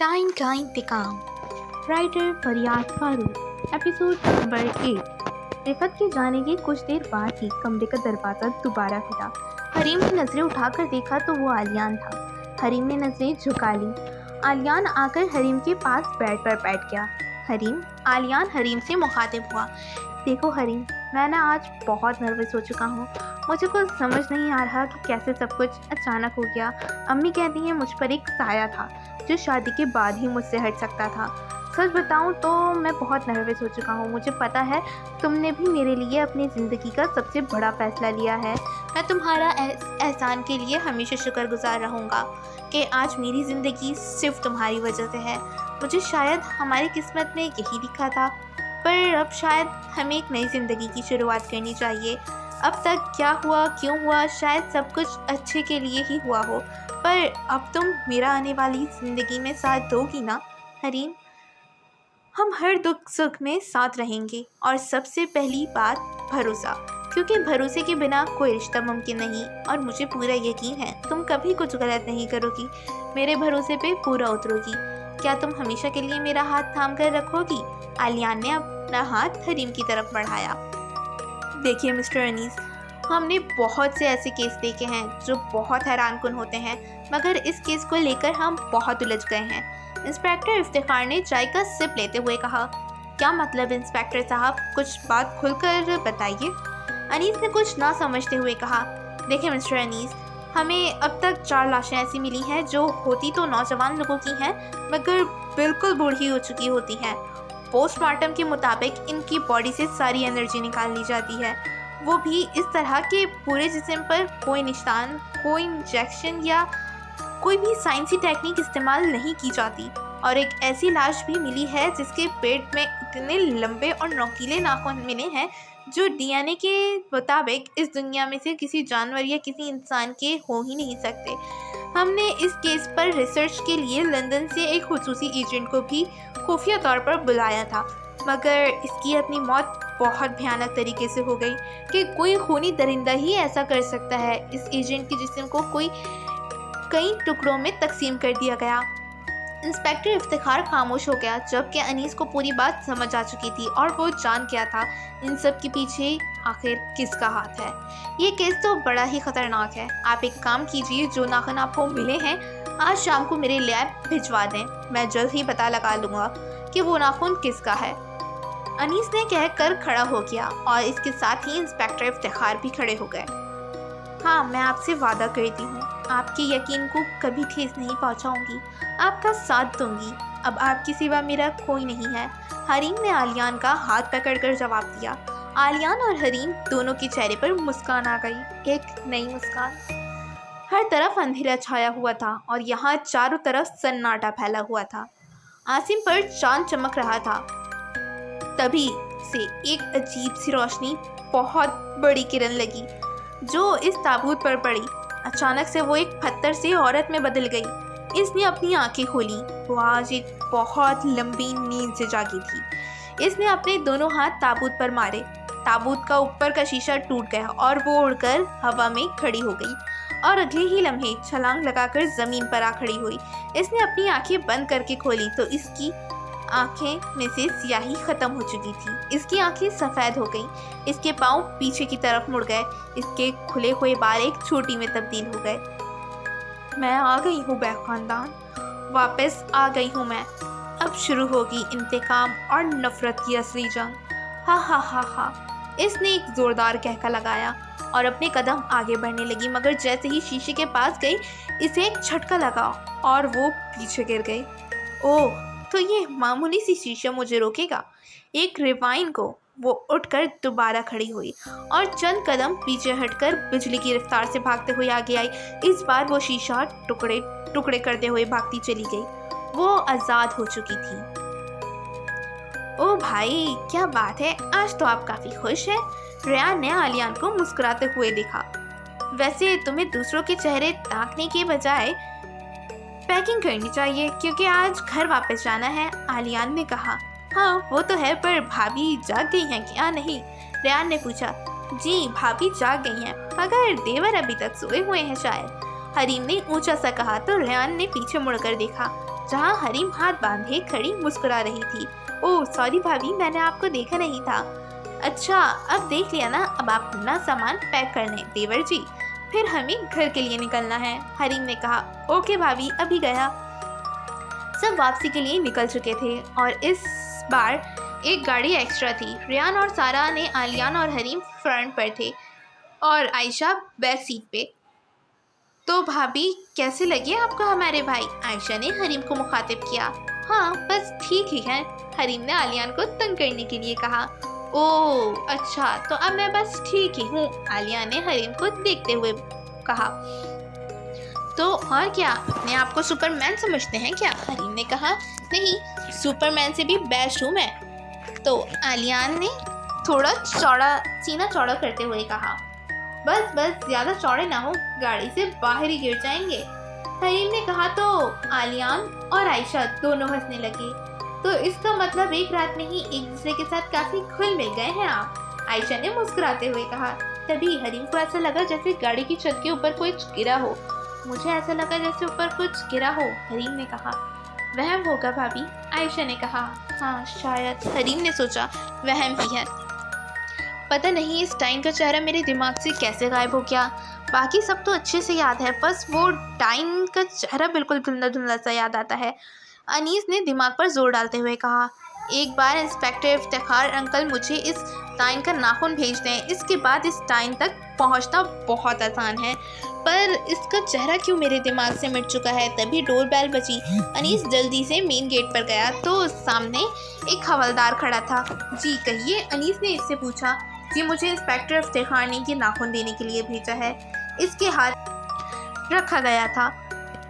Time का इंतकाम। Writer फरियाद Farooq. Episode number 8। Rifat के जाने के कुछ देर बाद ही कमरे का दरवाज़ा दोबारा खुला। हरीम ने नज़रें उठाकर देखा तो वो आलियान था। हरीम ने नज़रें झुका ली। आलियान आकर हरीम के पास बेड पर बैठ गया। आलियान हरीम से मुखातिब हुआ। देखो हरीम, मैं ना आज बहुत नर्वस हो चुका हूँ। मुझे कुछ समझ नहीं आ रहा कि कैसे सब कुछ अचानक हो गया। अम्मी कहती हैं मुझ पर एक साया था जो शादी के बाद ही मुझसे हट सकता था। सच बताऊं तो मैं बहुत नर्वस हो चुका हूँ। मुझे पता है तुमने भी मेरे लिए अपनी ज़िंदगी का सबसे बड़ा फ़ैसला लिया है। मैं तुम्हारा एहसान के लिए हमेशा शुक्रगुजार रहूँगा कि आज मेरी ज़िंदगी सिर्फ तुम्हारी वजह से है। मुझे शायद हमारी किस्मत में यही लिखा था, पर अब शायद हमें एक नई ज़िंदगी की शुरुआत करनी चाहिए। अब तक क्या हुआ क्यों हुआ, शायद सब कुछ अच्छे के लिए ही हुआ हो, पर अब तुम मेरा आने वाली ज़िंदगी में साथ दोगी ना हरीम? हम हर दुख सुख में साथ रहेंगे, और सबसे पहली बात भरोसा, क्योंकि भरोसे के बिना कोई रिश्ता मुमकिन नहीं। और मुझे पूरा यकीन है तुम कभी कुछ गलत नहीं करोगी, मेरे भरोसे पे पूरा उतरोगी। क्या तुम हमेशा के लिए मेरा हाथ थाम कर रखोगी? आलियान ने अपना हाथ हरीम की तरफ बढ़ाया। देखिए मिस्टर अनीस, हमने बहुत से ऐसे केस देखे हैं जो बहुत हैरानकुन होते हैं, मगर इस केस को लेकर हम बहुत उलझ गए हैं। इंस्पेक्टर इफ्तिखार ने चाय का सिप लेते हुए कहा। क्या मतलब इंस्पेक्टर साहब, कुछ बात खुलकर बताइए। अनीस ने कुछ ना समझते हुए कहा। देखिए मिस्टर अनीस, हमें अब तक 4 लाशें ऐसी मिली हैं जो होती तो नौजवान लोगों की हैं, मगर बिल्कुल बूढ़ी हो चुकी होती हैं। पोस्टमार्टम के मुताबिक इनकी बॉडी से सारी एनर्जी निकाल ली जाती है, वो भी इस तरह के पूरे जिस्म पर कोई निशान, कोई इंजेक्शन या कोई भी साइंसी टेक्निक इस्तेमाल नहीं की जाती। और एक ऐसी लाश भी मिली है जिसके पेट में इतने लंबे और नोकीले नाखून मिले हैं जो डीएनए के मुताबिक इस दुनिया में से किसी जानवर या किसी इंसान के हो ही नहीं सकते। हमने इस केस पर रिसर्च के लिए लंदन से एक खुसूसी एजेंट को भी खुफिया तौर पर बुलाया था, मगर इसकी अपनी मौत बहुत भयानक तरीके से हो गई कि कोई खूनी दरिंदा ही ऐसा कर सकता है। इस एजेंट के जिस्म को कई टुकड़ों में तकसीम कर दिया गया। इंस्पेक्टर इफ्तिखार खामोश हो गया, जबकि अनीस को पूरी बात समझ आ चुकी थी और वो जान गया था इन सब के पीछे आखिर किसका हाथ है। ये केस तो बड़ा ही खतरनाक है। आप एक काम कीजिए, जो नाखून आपको मिले हैं आज शाम को मेरे लैब भिजवा दें। मैं जल्द ही पता लगा लूँगा कि वो नाखून किसका है। अनीस ने कहकर खड़ा हो गया और इसके साथ ही इंस्पेक्टर इफ्तिखार भी खड़े हो गए। हाँ, मैं आपसे वादा करती हूँ, आपके यकीन को कभी ठेस नहीं पहुँचाऊँगी, आपका साथ दूंगी। अब आपके सिवा मेरा कोई नहीं है। हरीम ने आलियान का हाथ पकड़कर जवाब दिया। आलियान और हरीम दोनों के चेहरे पर मुस्कान आ गई, एक नई मुस्कान। हर तरफ अंधेरा छाया हुआ था और यहाँ चारों तरफ सन्नाटा फैला हुआ था। आसिम पर चांद चमक रहा था। तभी से एक अजीब सी रोशनी, बहुत बड़ी किरण लगी जो इस ताबूत पर पड़ी। अचानक से वो एक पत्थर से औरत में बदल गई। इसने अपनी आंखें खोली। वो आज एक बहुत लंबी नींद से जागी थी। इसने अपने दोनों हाथ ताबूत पर मारे। ताबूत का ऊपर का शीशा टूट गया और वो उड़कर हवा में खड़ी हो गई और अगले ही लम्हे छलांग लगाकर जमीन पर आ खड़ी हुई। इसने अपनी आंखें बंद करके खोली तो इसकी आंखें में से स्याही खत्म हो चुकी थी। इसकी आंखें सफ़ेद हो गईं। इसके पाँव पीछे की तरफ मुड़ गए। इसके खुले हुए बाल एक चोटी में तब्दील हो गए। मैं आ गई हूँ बैग खानदान, वापस आ गई हूँ मैं। अब शुरू होगी इंतकाम और नफरत की असली जंग। हा हा हा हा। इसने एक ज़ोरदार कहका लगाया और अपने कदम आगे बढ़ने लगी, मगर जैसे ही शीशे के पास गई इसे एक झटका लगा और वो पीछे गिर गई। ओह, तो ये मामूली सी शीशा मुझे रोकेगा? एक रिवाइन को वो उठकर दोबारा खड़ी हुई और चंद कदम पीछे हटकर बिजली की रफ्तार से भागते हुए आगे आई। इस बार वो शीशा टुकड़े टुकड़े करते हुए भागती चली गई। वो आज़ाद हो चुकी थी। ओ भाई, क्या बात है, आज तो आप काफ़ी खुश हैं। रेयान ने आलियान को मुस्कुराते हुए देखा। वैसे तुम्हें दूसरों के चेहरे ताकने के बजाय पैकिंग करनी चाहिए, क्योंकि आज घर वापस जाना है, आलियान ने कहा। हाँ वो तो है, पर भाभी जाग गई हैं क्या? नहीं, रेयान ने पूछा। जी भाभी जाग गई हैं, मगर देवर अभी तक सोए हुए हैं शायद, हरीम ने ऊंचा सा कहा तो रेयान ने पीछे मुड़कर देखा। जहाँ हरीम हाथ बांधे खड़ी मुस्कुरा रही थी। ओह सॉरी भाभी, मैंने आपको देखा नहीं था। अच्छा अब देख लिया ना, अब आप अपना सामान पैक कर लें देवर जी, फिर हमें घर के लिए निकलना है। हरीम ने कहा ओके भाभी, अभी गया। सब वापसी के लिए निकल चुके थे और इस बार एक गाड़ी एक्स्ट्रा थी। रियान और सारा ने आलियान और हरीम फ्रंट पर थे और आयशा बैक सीट पे। तो भाभी कैसे लगे आपको हमारे भाई? आयशा ने हरीम को मुखातिब किया। हाँ बस ठीक ही है, हरीम ने आलियान को तंग करने के लिए कहा। ओह अच्छा, तो अब मैं बस ठीक ही हूँ, आलिया ने हरीम को देखते हुए कहा। तो और क्या, अपने आप को सुपरमैन समझते हैं क्या? हरीम ने कहा नहीं, सुपरमैन से भी बेस्ट हूँ मैं। तो आलियान ने थोड़ा सीना चौड़ा करते हुए कहा। बस बस ज़्यादा चौड़े ना हो, गाड़ी से बाहर ही गिर जाएंगे। हरीम ने कहा तो आलियान और आयशा दोनों हंसने लगे। तो इसका मतलब एक रात में ही एक दूसरे के साथ काफ़ी घुल मिल गए हैं आप, आयशा ने मुस्कुराते हुए कहा। तभी हरीम को ऐसा लगा जैसे गाड़ी की छत के ऊपर कुछ गिरा हो। मुझे ऐसा लगा जैसे ऊपर कुछ गिरा हो, हरीम ने कहा। वहम होगा भाभी, आयशा ने कहा। हाँ शायद, हरीम ने सोचा, वहम ही है। पता नहीं इस टाइन का चेहरा मेरे दिमाग से कैसे गायब हो गया। बाकी सब तो अच्छे से याद है, बस वो टाइन का चेहरा बिल्कुल धुंधला धुंधला सा याद आता है, अनीस ने दिमाग पर जोर डालते हुए कहा। एक बार इंस्पेक्टर इफ्तिखार अंकल मुझे इस टाइन का नाखून भेज दें, इसके बाद इस टाइन तक पहुंचना बहुत आसान है, पर इसका चेहरा क्यों मेरे दिमाग से मिट चुका है। तभी डोर बेल बजी। अनीस जल्दी से मेन गेट पर गया तो सामने एक हवलदार खड़ा था। जी कहिए, अनीस ने इससे पूछा। जी मुझे इंस्पेक्टर इफ्तिखार ने ये नाखून देने के लिए भेजा है, इसके हाथ रखा गया था।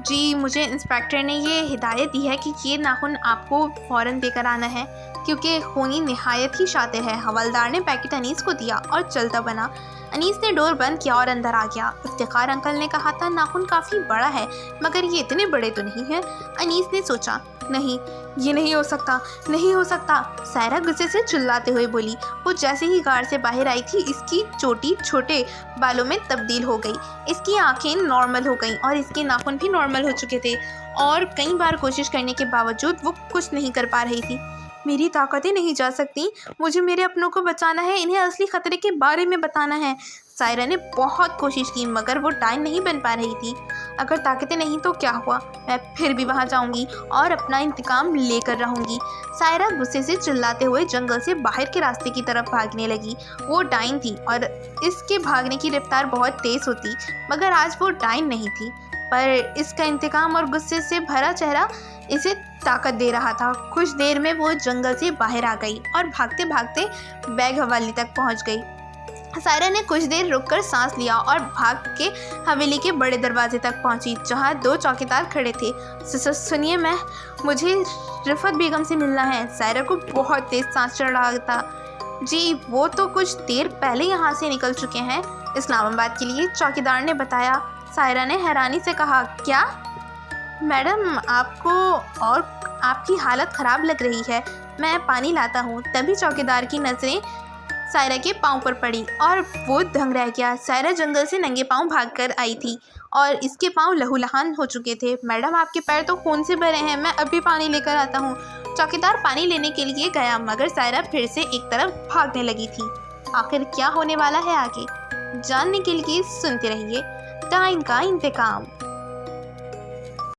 जी मुझे इंस्पेक्टर ने ये हिदायत दी है कि ये नाखून आपको फ़ौरन देकर आना है, क्योंकि खूनी निहायत ही शातिर है। हवलदार ने पैकेट अनीस को दिया और चलता बना। अनीस ने डोर बंद किया और अंदर आ गया। इफ्तिखार अंकल ने कहा था नाखून काफ़ी बड़ा है, मगर ये इतने बड़े तो नहीं है। अनीस ने सोचा, नहीं ये नहीं हो सकता, नहीं हो सकता। सायरा गुस्से से चिल्लाते हुए बोली। वो जैसे ही कार से बाहर आई थी, इसकी चोटी छोटे बालों में तब्दील हो गई, इसकी आंखें नॉर्मल हो गईं और इसके नाखून भी नॉर्मल हो चुके थे, और कई बार कोशिश करने के बावजूद वो कुछ नहीं कर पा रही थी। मेरी ताकतें नहीं जा सकती, मुझे मेरे अपनों को बचाना है, इन्हें असली खतरे के बारे में बताना है। सायरा ने बहुत कोशिश की, मगर वो टाइम नहीं बन पा रही थी। अगर ताकतें नहीं तो क्या हुआ, मैं फिर भी वहाँ जाऊँगी और अपना इंतकाम लेकर रहूँगी। सायरा गुस्से से चिल्लाते हुए जंगल से बाहर के रास्ते की तरफ भागने लगी। वो डाइन थी और इसके भागने की रफ्तार बहुत तेज़ होती, मगर आज वो डाइन नहीं थी, पर इसका इंतकाम और गुस्से से भरा चेहरा इसे ताकत दे रहा था। कुछ देर में वो जंगल से बाहर आ गई और भागते भागते बैग हवेली तक पहुंच गई। सायरा ने कुछ देर रुककर सांस लिया और भाग के हवेली के बड़े दरवाजे तक पहुंची, जहां 2 चौकीदार खड़े थे। सुनिए, मुझे रिफत बेगम से मिलना है। सायरा को बहुत तेज सांस चढ़ रहा था। जी वो तो कुछ देर पहले यहाँ से निकल चुके हैं इस्लामाबाद के लिए, चौकीदार ने बताया। सायरा ने हैरानी से कहा, क्या मैडम, आपको और आपकी हालत ख़राब लग रही है, मैं पानी लाता हूँ। तभी चौकीदार की नज़रें सायरा के पाँव पर पड़ी और वो दंग रह गया। सायरा जंगल से नंगे पाँव भागकर आई थी और इसके पाँव लहूलुहान हो चुके थे। मैडम आपके पैर तो खून से भरे हैं, मैं अभी पानी लेकर आता हूँ। चौकीदार पानी लेने के लिए गया, मगर सायरा फिर से एक तरफ भागने लगी थी। आखिर क्या होने वाला है आगे जानने के लिए सुनते रहिए टाइम का इंतकाम।